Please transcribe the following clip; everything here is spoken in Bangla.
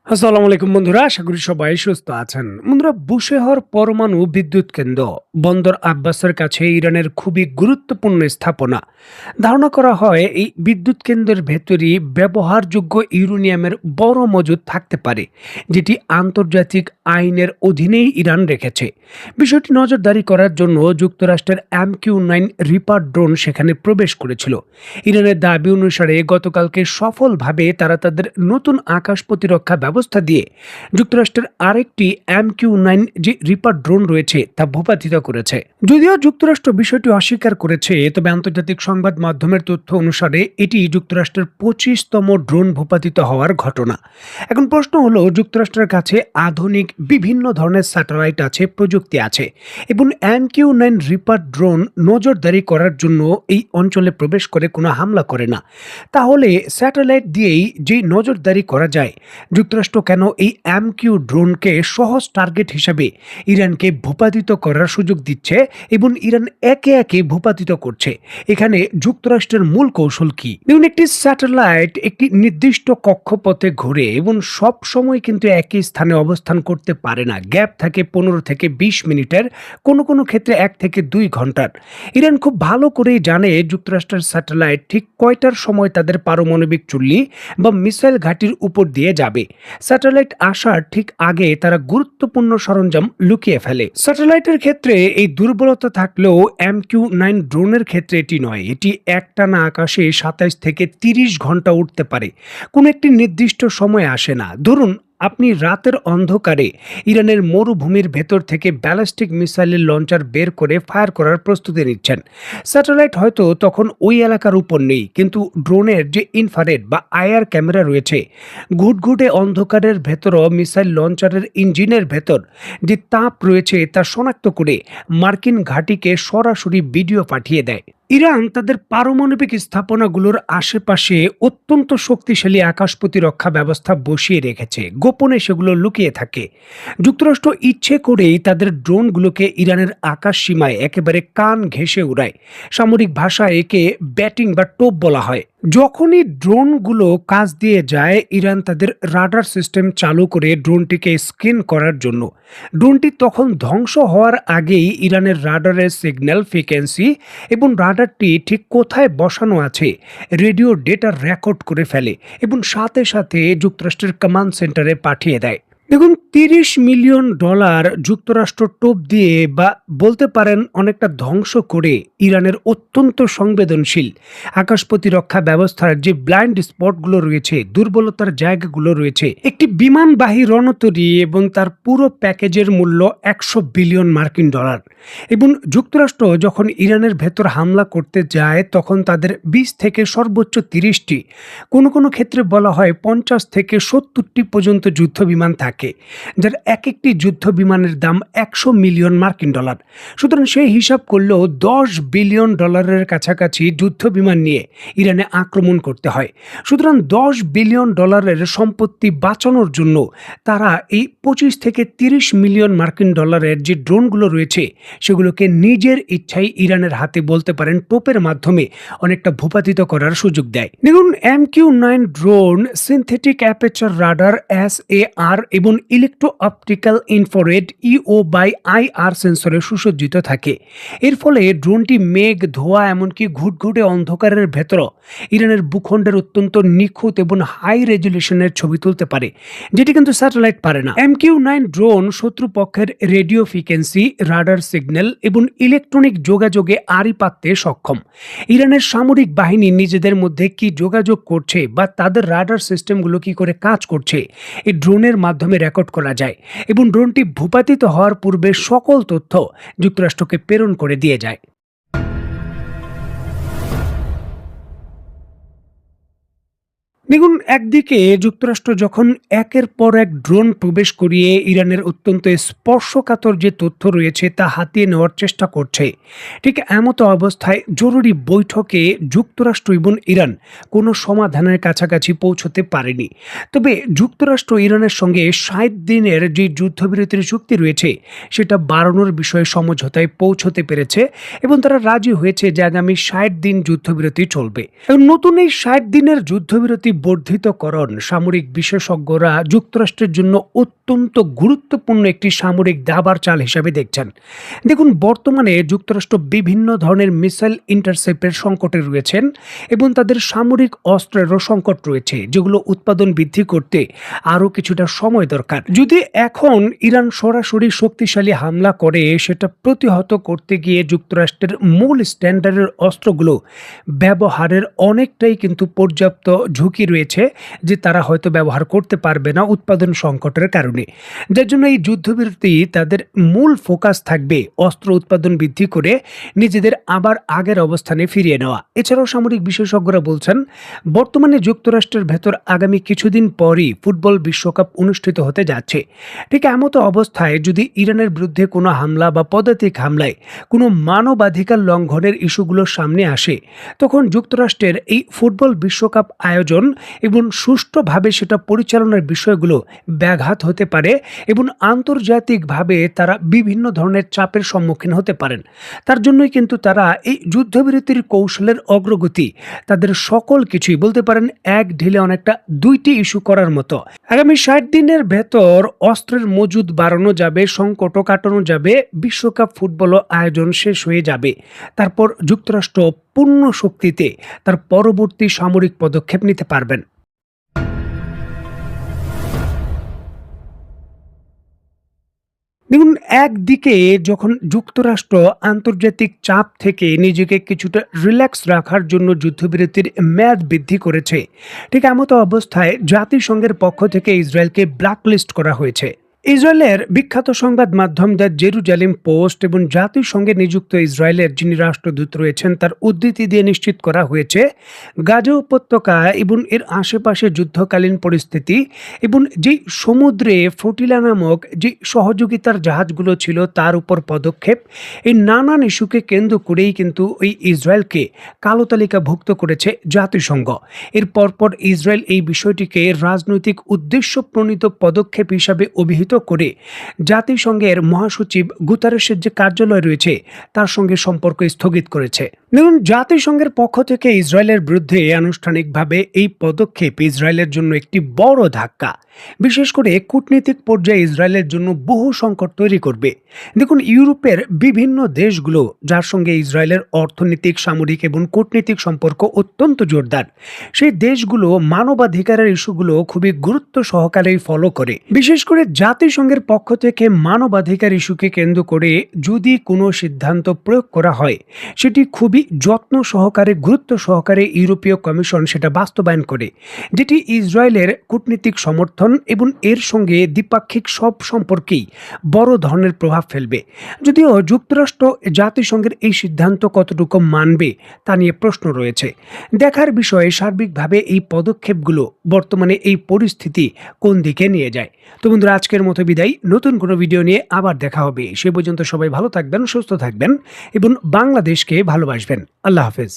আসসালামু আলাইকুম বন্ধুরা, আশা করি সবাই সুস্থ আছেন। বন্ধুরা, বুশেহর পরমাণু বিদ্যুৎ কেন্দ্র বন্দর আব্বাসের কাছে ইরানের খুবই গুরুত্বপূর্ণ স্থাপনা। ধারণা করা হয় এই বিদ্যুৎ কেন্দ্রের ভেতরই ব্যবহারযোগ্য ইউরেনিয়ামের বড় মজুদ থাকতে পারে, যেটি আন্তর্জাতিক আইনের অধীনেই ইরান রেখেছে। বিষয়টি নজরদারি করার জন্য যুক্তরাষ্ট্রের MQ-9 রিপার ড্রোন সেখানে প্রবেশ করেছিল। ইরানের দাবি অনুসারে গতকালকে সফলভাবে তারা তাদের নতুন আকাশ প্রতিরক্ষা ব্যবস্থা দিয়ে যুক্তরাষ্ট্রের আরেকটি MQ-9 যে রিপার ড্রোন রয়েছে তা ভূপাতিত করেছে। যদিও যুক্তরাষ্ট্র বিষয়টি অস্বীকার করেছে, তবে আন্তর্জাতিক সংবাদ মাধ্যমের তথ্য অনুসারে এটি যুক্তরাষ্ট্রের 25তম ড্রোন ভূপাতিত হওয়ার ঘটনা। এখন প্রশ্ন হলো, যুক্তরাষ্ট্রের কাছে আধুনিক বিভিন্ন ধরনের স্যাটেলাইট আছে, প্রযুক্তি আছে এবং MQ-9 রিপার ড্রোন নজরদারি করার জন্য এই অঞ্চলে প্রবেশ করে কোনো হামলা করে না। তাহলে স্যাটেলাইট দিয়েই যে নজরদারি করা যায়, যুক্তরাষ্ট্র কেন এই MQ ড্রোনকে সহজ টার্গেট হিসেবে ইরানকে ভূপাতিত করার সুযোগ দিচ্ছে এবং ইরান একে একে ভূপাতিত করছে? এখানে যুক্তরাষ্ট্রের মূল কৌশল কি? দেখুন, একটি স্যাটেলাইট একটি নির্দিষ্ট কক্ষপথে ঘুরে এবং সব সময় কিন্তু একই স্থানে অবস্থান করতে পারে না। গ্যাপ থাকে 15 থেকে 20 মিনিটের, কোনো কোনো ক্ষেত্রে 1 থেকে 2 ঘন্টার। ইরান খুব ভালো করেই জানে যুক্তরাষ্ট্রের স্যাটেলাইট ঠিক কয়টার সময় তাদের পারমাণবিক চুল্লি বা মিসাইল ঘাঁটির উপর দিয়ে যাবে। স্যাটেলাইট আসার ঠিক আগে তারা গুরুত্বপূর্ণ সরঞ্জাম লুকিয়ে ফেলে। স্যাটেলাইটের ক্ষেত্রে এই দুর্বলতা থাকলেও MQ-9 ড্রোনের ক্ষেত্রে এটি নয়। এটি একটানা আকাশে 27 থেকে 30 ঘন্টা উঠতে পারে, কোনো একটি নির্দিষ্ট সময় আসে না। ধরুন, আপনি রাতের অন্ধকারে ইরানের মরুভূমির ভেতর থেকে ব্যালিস্টিক মিসাইলের লঞ্চার বের করে ফায়ার করার প্রস্তুতি নিচ্ছেন। স্যাটেলাইট হয়তো তখন ওই এলাকার উপর নেই, কিন্তু ড্রোনের যে ইনফ্রারেড বা আইআর ক্যামেরা রয়েছে, ঘুটঘুটে অন্ধকারের ভেতরও মিসাইল লঞ্চারের ইঞ্জিনের ভেতর যে তাপ রয়েছে তা শনাক্ত করে মার্কিন ঘাঁটিকে সরাসরি ভিডিও পাঠিয়ে দেয়। ইরান তাদের পারমাণবিক স্থাপনাগুলোর আশেপাশে অত্যন্ত শক্তিশালী আকাশ প্রতিরক্ষা ব্যবস্থা বসিয়ে রেখেছে, গোপনে সেগুলো লুকিয়ে থাকে। যুক্তরাষ্ট্র ইচ্ছে করেই তাদের ড্রোনগুলোকে ইরানের আকাশ সীমায় একেবারে কান ঘেঁষে উড়ায়। সামরিক ভাষায় একে ব্যাটিং বা টোপ বলা হয়। যখনই ড্রোনগুলো কাজ দিয়ে যায়, ইরান তাদের রাডার সিস্টেম চালু করে ড্রোনটিকে স্ক্যান করার জন্য। ড্রোনটি তখন ধ্বংস হওয়ার আগেই ইরানের রাডারের সিগন্যাল ফ্রিকোয়েন্সি এবং রাডারটি ঠিক কোথায় বসানো আছে রেডিও ডেটা রেকর্ড করে ফেলে এবং সাথে সাথে যুক্তরাষ্ট্রের কমান্ড সেন্টারে পাঠিয়ে দেয়। দেখুন, $30 মিলিয়ন যুক্তরাষ্ট্র টোপ দিয়ে বা বলতে পারেন অনেকটা ধ্বংস করে ইরানের অত্যন্ত সংবেদনশীল আকাশ প্রতিরক্ষা ব্যবস্থার যে ব্লাইন্ড স্পটগুলো রয়েছে, দুর্বলতার জায়গাগুলো রয়েছে, একটি বিমানবাহী রণতরী এবং তার পুরো প্যাকেজের মূল্য $100 বিলিয়ন। এবং যুক্তরাষ্ট্র যখন ইরানের ভেতর হামলা করতে যায়, তখন তাদের 20 থেকে সর্বোচ্চ 30টি, কোনো কোনো ক্ষেত্রে বলা হয় 50 থেকে 70টি পর্যন্ত যুদ্ধ বিমান থাকে, যার এক একটি যুদ্ধ বিমানের দাম $100 মিলিয়ন। সুতরাং সেই হিসাব করলেও $10 বিলিয়ন কাছাকাছি যুদ্ধ বিমান নিয়ে ইরানে আক্রমণ করতে হয়। সুতরাং $10 বিলিয়ন সম্পত্তি বাঁচানোর জন্য তারা এই 25 থেকে 30 মিলিয়ন যে ড্রোনগুলো রয়েছে সেগুলোকে নিজের ইচ্ছায় ইরানের হাতে বলতে পারেন টোপের মাধ্যমে অনেকটা ভূপাতিত করার সুযোগ দেয়। দেখুন, MQ-9 drone synthetic aperture radar SAR এবং ইলেকট্রো অপটিক্যাল ইনফ্রারেড EO/IR সেন্সরে সুসজ্জিত থাকে। এর ফলে ড্রোনটি মেঘ, ধোঁয়া, এমনকি ঘুটঘুটে অন্ধকারের ভেতর ইরানের ভূখণ্ডের অত্যন্ত নিখুঁত এবং হাই রেজুলেশনের ছবি তুলতে পারে, যেটি কিন্তু স্যাটেলাইট পারে না। MQ-9 ড্রোন শত্রুপক্ষের রেডিও ফ্রিকোয়েন্সি, রাডার সিগন্যাল এবং ইলেকট্রনিক যোগাযোগে আড়ি পাততে সক্ষম। ইরানের সামরিক বাহিনী নিজেদের মধ্যে কি যোগাযোগ করছে বা তাদের রাডার সিস্টেমগুলো কি করে কাজ করছে, এই ড্রোনের মাধ্যমে রেকর্ড করা যায় এবং ড্রোনটি ভূপাতিত হওয়ার পূর্বে সকল তথ্য যুক্তরাষ্ট্রকে প্রেরণ করে দিয়ে যায়। দেখুন, একদিকে যুক্তরাষ্ট্র যখন একের পর এক ড্রোন প্রবেশ করিয়ে ইরানের অত্যন্ত স্পর্শকাতর যে তথ্য রয়েছে তা হাতিয়ে নেওয়ার চেষ্টা করছে, ঠিক এমতো অবস্থায় জরুরি বৈঠকে যুক্তরাষ্ট্র এবং ইরান কোনো সমাধানের কাছাকাছি পৌঁছতে পারেনি। তবে যুক্তরাষ্ট্র ইরানের সঙ্গে 60 দিনের যে যুদ্ধবিরতির চুক্তি রয়েছে সেটা বাড়ানোর বিষয়ে সমঝোতায় পৌঁছতে পেরেছে এবং তারা রাজি হয়েছে যে আগামী 60 দিন যুদ্ধবিরতি চলবে। এবং নতুন এই 60 দিনের যুদ্ধবিরতি বর্ধিতকরণ সামরিক বিশেষজ্ঞরা যুক্তরাষ্ট্রের জন্য অত্যন্ত গুরুত্বপূর্ণ একটি সামরিক দাবার চাল হিসাবে দেখছেন। দেখুন, বর্তমানে যুক্তরাষ্ট্র বিভিন্ন ধরনের মিসাইল ইন্টারসেপ্টের সংকটে রয়েছেন এবং তাদের সামরিক অস্ত্রেরও সংকট রয়েছে, যেগুলো উৎপাদন বৃদ্ধি করতে আরও কিছুটা সময় দরকার। যদি এখন ইরান সরাসরি শক্তিশালী হামলা করে, সেটা প্রতিহত করতে গিয়ে যুক্তরাষ্ট্রের মূল স্ট্যান্ডার্ডের অস্ত্রগুলো ব্যবহারের অনেকটাই কিন্তু পর্যাপ্ত ঝুঁকি রয়েছে যে তারা হয়তো ব্যবহার করতে পারবে না উৎপাদন সংকটের কারণে। যার জন্য এই যুদ্ধবিরতি তাদের মূল ফোকাস থাকবে অস্ত্র উৎপাদন বৃদ্ধি করে নিজেদের আবার আগের অবস্থানে ফিরিয়ে নেওয়া। এছাড়াও সামরিক বিশেষজ্ঞরা বলছেন, বর্তমানে যুক্তরাষ্ট্রের ভেতর আগামী কিছুদিন পরই ফুটবল বিশ্বকাপ অনুষ্ঠিত হতে যাচ্ছে। ঠিক এমতো অবস্থায় যদি ইরানের বিরুদ্ধে কোনো হামলা বা পদাতিক হামলায় কোনো মানবাধিকার লঙ্ঘনের ইস্যুগুলোর সামনে আসে, তখন যুক্তরাষ্ট্রের এই ফুটবল বিশ্বকাপ আয়োজন এবং সুষ্ঠুভাবে সেটা পরিচালনার বিষয়গুলো ব্যাঘাত হতে পারে এবং আন্তর্জাতিকভাবে তারা বিভিন্ন ধরনের চাপের সম্মুখীন হতে পারেন। তার জন্যই কিন্তু তারা এই যুদ্ধবিরতির কৌশলের অগ্রগতি তাদের সকল কিছুই বলতে পারেন এক ঢিলে অনেকটা দুইটি ইস্যু করার মতো। আগামী 60 দিনের ভেতর অস্ত্রের মজুদ বাড়ানো যাবে, সংকটও কাটানো যাবে, বিশ্বকাপ ফুটবলও আয়োজন শেষ হয়ে যাবে। তারপর যুক্তরাষ্ট্র পূর্ণ শক্তিতে তার পরবর্তী সামরিক পদক্ষেপ নিতে পারবেন। দেখুন, একদিকে যখন যুক্তরাষ্ট্র আন্তর্জাতিক চাপ থেকে নিজেকে কিছুটা রিল্যাক্স রাখার জন্য যুদ্ধবিরতির মেয়াদ বৃদ্ধি করেছে, ঠিক এমতো অবস্থায় জাতিসংঘের পক্ষ থেকে ইসরায়েলকে ব্ল্যাকলিস্ট করা হয়েছে। ইসরায়েলের বিখ্যাত সংবাদ মাধ্যম দ্য জেরুজালেম পোস্ট এবং জাতিসংঘে নিযুক্ত ইসরায়েলের যিনি রাষ্ট্রদূত রয়েছেন তার উদ্ধৃতি দিয়ে নিশ্চিত করা হয়েছে, গাজা উপত্যকা এবং এর আশেপাশে যুদ্ধকালীন পরিস্থিতি এবং যে সমুদ্রে ফ্লোটিলা নামক যে সহযোগিতার জাহাজগুলো ছিল তার উপর পদক্ষেপ, এই নানান ইস্যুকে কেন্দ্র করেই কিন্তু ওই ইসরায়েলকে কালো তালিকাভুক্ত করেছে জাতিসংঘ। এর পরপর ইসরায়েল এই বিষয়টিকে রাজনৈতিক উদ্দেশ্য প্রণীত পদক্ষেপ হিসাবে অভিহিত করে জাতিসংঘের মহাসচিব গুতারেসের যে কার্যালয় রয়েছে তার সঙ্গে সম্পর্ক স্থগিত করেছে। দেখুন, জাতিসংঘের পক্ষ থেকে ইসরায়েলের বিরুদ্ধে আনুষ্ঠানিকভাবে এই পদক্ষেপ ইসরায়েলের জন্য একটি বড় ধাক্কা, বিশেষ করে কূটনীতিক পর্যায়ে ইসরায়েলের জন্য বহু সংকট তৈরি করবে। দেখুন, ইউরোপের বিভিন্ন দেশগুলো যার সঙ্গে ইসরায়েলের অর্থনৈতিক, সামরিক এবং কূটনীতিক সম্পর্ক অত্যন্ত জোরদার, সেই দেশগুলো মানবাধিকারের ইস্যুগুলো খুবই গুরুত্ব সহকারেই ফলো করে। বিশেষ করে জাতিসংঘের পক্ষ থেকে মানবাধিকার ইস্যুকে কেন্দ্র করে যদি কোনো সিদ্ধান্ত প্রয়োগ করা হয়, সেটি খুবই যত্ন সহকারে, গুরুত্ব সহকারে ইউরোপীয় কমিশন সেটা বাস্তবায়ন করে, যেটি ইসরায়েলের কূটনীতিক সমর্থন এবং এর সঙ্গে দ্বিপাক্ষিক সব সম্পর্কেই বড় ধরনের প্রভাব ফেলবে। যদিও যুক্তরাষ্ট্র জাতিসংঘের এই সিদ্ধান্ত কতটুকু মানবে তা নিয়ে প্রশ্ন রয়েছে। দেখার বিষয়ে সার্বিকভাবে এই পদক্ষেপগুলো বর্তমানে এই পরিস্থিতি কোন দিকে নিয়ে যায়। তো বন্ধুরা, আজকের মতো বিদায়। নতুন কোনো ভিডিও নিয়ে আবার দেখা হবে। সে পর্যন্ত সবাই ভালো থাকবেন, সুস্থ থাকবেন এবং বাংলাদেশকে ভালোবাসবেন। আল্লাহ হাফেজ।